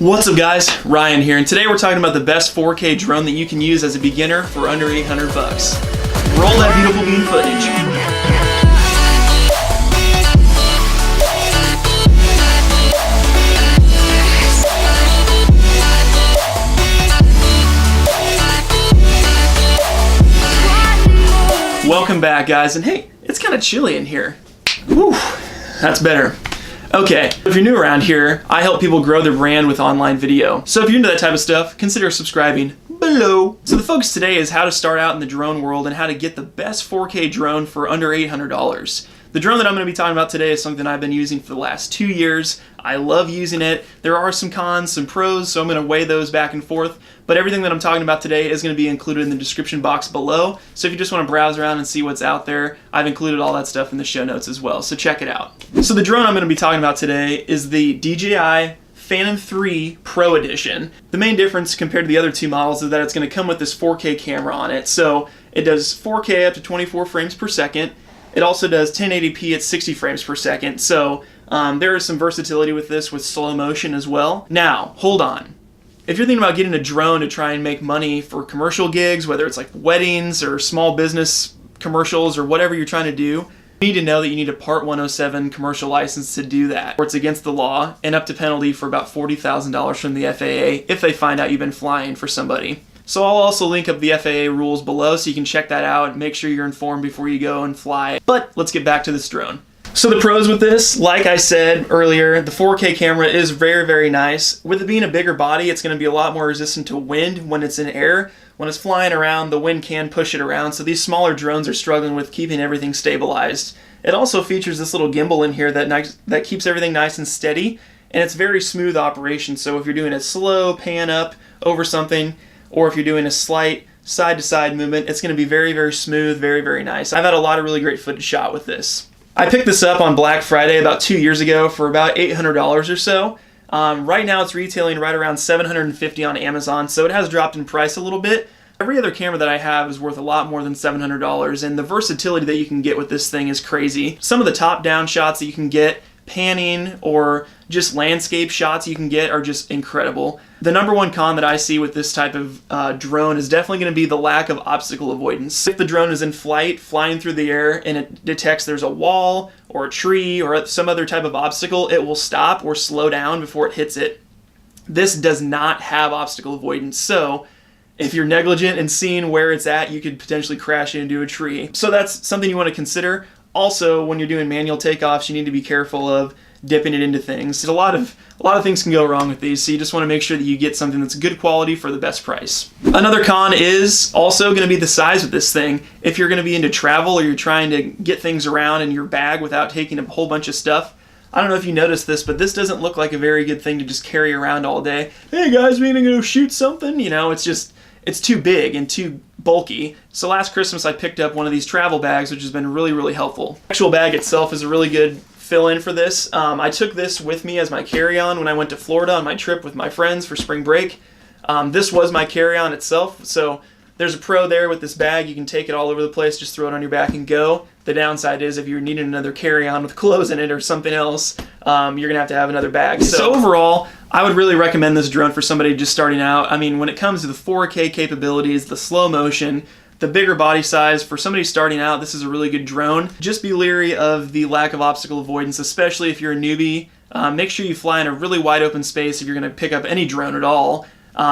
What's up guys, Ryan here, and today we're talking about the best 4K drone that you can use as a beginner for under 800 bucks. Roll that beautiful bean footage. Welcome back guys, and hey, it's kind of chilly in here. Whew, that's better. Okay, if you're new around here, I help people grow their brand with online video. So if you're into that type of stuff, consider subscribing below. So the focus today is how to start out in the drone world and how to get the best 4K drone for under $800. The drone that I'm going to be talking about today is something I've been using for the last 2 years. I love using it. There are some cons, some pros, so I'm going to weigh those back and forth. But everything that I'm talking about today is going to be included in the description box below. So if you just want to browse around and see what's out there, I've included all that stuff in the show notes as well. So check it out. So the drone I'm going to be talking about today is the DJI Phantom 3 Pro Edition. The main difference compared to the other two models is that it's going to come with this 4K camera on it. So it does 4K up to 24 frames per second. It also does 1080p at 60 frames per second, so there is some versatility with this with slow motion as well. Now, hold on. If you're thinking about getting a drone to try and make money for commercial gigs, whether it's like weddings or small business commercials or whatever you're trying to do, you need to know that you need a Part 107 commercial license to do that, or it's against the law and up to penalty for about $40,000 from the FAA if they find out you've been flying for somebody. So I'll also link up the FAA rules below so you can check that out and make sure you're informed before you go and fly. But let's get back to this drone. So the pros with this, like I said earlier, the 4K camera is very, very nice. With it being a bigger body, it's going to be a lot more resistant to wind when it's in air. When it's flying around, the wind can push it around, so these smaller drones are struggling with keeping everything stabilized. It also features this little gimbal in here that keeps everything nice and steady, and it's very smooth operation, so if you're doing a slow pan up over something, or if you're doing a slight side-to-side movement, it's going to be very, very smooth, very, very nice. I've had a lot of really great footage shot with this. I picked this up on Black Friday about 2 years ago for about $800 or so. Right now it's retailing right around $750 on Amazon, so it has dropped in price a little bit. Every other camera that I have is worth a lot more than $700, and the versatility that you can get with this thing is crazy. Some of the top-down shots that you can get, panning or just landscape shots you can get are just incredible. The number one con that I see with this type of drone is definitely going to be the lack of obstacle avoidance. If the drone is in flight, flying through the air, and it detects there's a wall or a tree or some other type of obstacle, it will stop or slow down before it hits it. This does not have obstacle avoidance, so if you're negligent in seeing where it's at, you could potentially crash into a tree. So that's something you want to consider. Also, when you're doing manual takeoffs, you need to be careful of dipping it into things. A lot of things can go wrong with these, so you just want to make sure that you get something that's good quality for the best price. Another con is also going to be the size of this thing. If you're going to be into travel or you're trying to get things around in your bag without taking a whole bunch of stuff, I don't know if you noticed this, but this doesn't look like a very good thing to just carry around all day. Hey guys, we gonna go shoot something? You know, it's too big and too bulky. So last Christmas I picked up one of these travel bags, which has been really, really helpful. The actual bag itself is a really good fill-in for this. I took this with me as my carry-on when I went to Florida on my trip with my friends for spring break. This was my carry-on itself, so there's a pro there with this bag. You can take it all over the place, just throw it on your back and go. The downside is if you're needing another carry-on with clothes in it or something else, you're gonna have to have another bag. So overall, I would really recommend this drone for somebody just starting out. I mean, when it comes to the 4K capabilities, the slow motion, the bigger body size, for somebody starting out, this is a really good drone. Just be leery of the lack of obstacle avoidance, especially if you're a newbie. Make sure you fly in a really wide open space if you're gonna pick up any drone at all.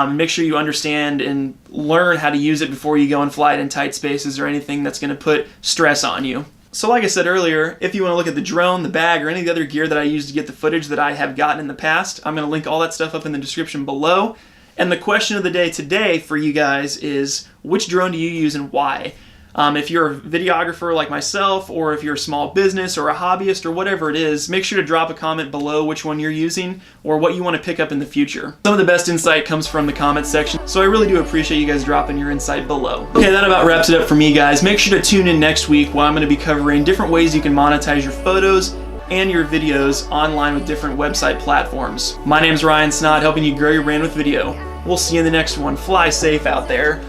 Make sure you understand and learn how to use it before you go and fly it in tight spaces or anything that's going to put stress on you. So like I said earlier, if you want to look at the drone, the bag, or any of the other gear that I use to get the footage that I have gotten in the past, I'm going to link all that stuff up in the description below. And the question of the day today for you guys is, which drone do you use and why? If you're a videographer like myself, or if you're a small business or a hobbyist or whatever it is, make sure to drop a comment below which one you're using or what you want to pick up in the future. Some of the best insight comes from the comment section, so I really do appreciate you guys dropping your insight below. Okay, that about wraps it up for me, guys. Make sure to tune in next week where I'm going to be covering different ways you can monetize your photos and your videos online with different website platforms. My name's Ryan Snaadt, helping you grow your brand with video. We'll see you in the next one. Fly safe out there.